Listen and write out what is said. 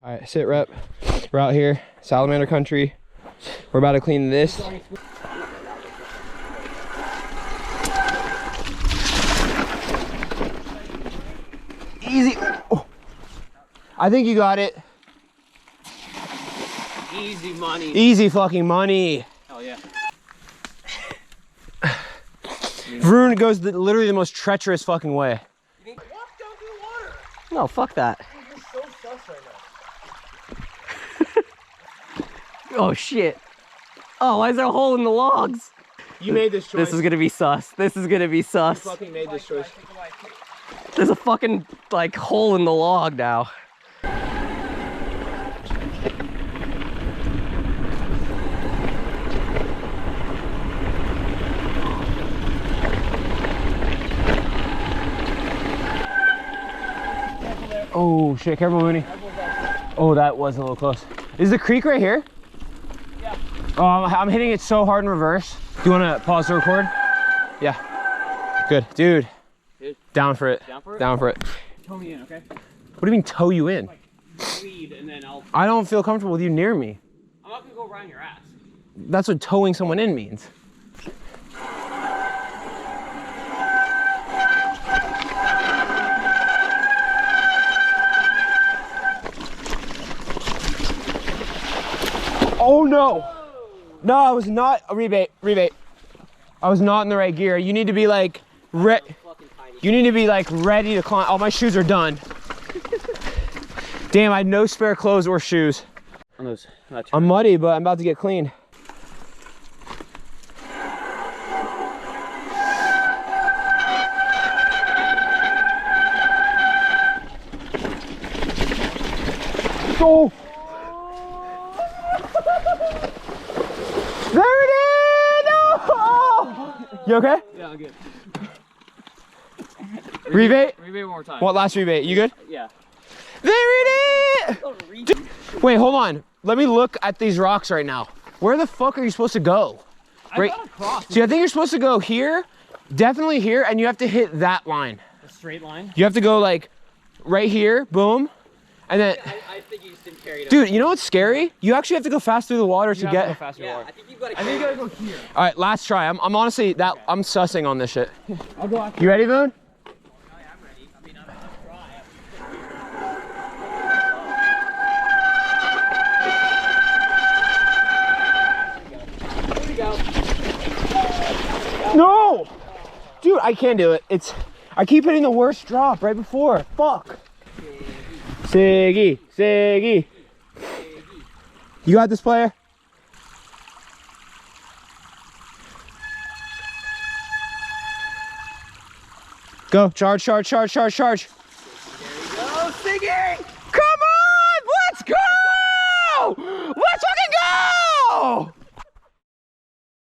All right, sit rep. We're out here, salamander country. We're about to clean this. Easy. Oh. I think you got it. Easy money. Easy fucking money. Hell yeah. Vroon goes literally the most treacherous fucking way. Walk down to the water. No, fuck that. Dude, you're so sus right now. Oh shit. Oh, why is there a hole in the logs? You made this choice. This is gonna be sus. This is gonna be sus. You fucking made this choice. There's a fucking like hole in the log now. Oh shit, careful Mooney. Oh, that was a little close. Is the creek right here? Yeah. Oh, I'm hitting it so hard in reverse. Do you wanna pause the record? Yeah. Good, dude. Down for it. Down for it? Down for it. Tow me in, okay? What do you mean tow you in? Lead and then I'll... I don't feel comfortable with you near me. I'm not gonna go around your ass. That's what towing someone in means. Oh no! No, I was not a rebate. I was not in the right gear. You need to be like you need to be like ready to climb. Oh, my shoes are done. Damn, I had no spare clothes or shoes. I'm muddy, but I'm about to get clean. Go! There it is! Oh! You okay? Yeah, I'm good. Rebate? Rebate one more time. What, last rebate? You good? Yeah. There it is! Wait, hold on. Let me look at these rocks right now. Where the fuck are you supposed to go? I got across. See, I think you're supposed to go here, definitely here, and you have to hit that line. A straight line? You have to go like right here, boom, and then... I think you just didn't carry it. Dude, you know what's scary? You actually have to go fast through the water to You get... have to go faster Yeah, water. I think you've got to. I think you gotta go here. All right, last try. I'm honestly, I'm sussing on this shit. I'll go after. You ready, Moon? I'm ready. I mean, I'm try. Here we go. No! Dude, I can't do it. I keep hitting the worst drop right before. Fuck. Siggy, Siggy. You got this, player? Go, charge, charge, charge, charge, charge.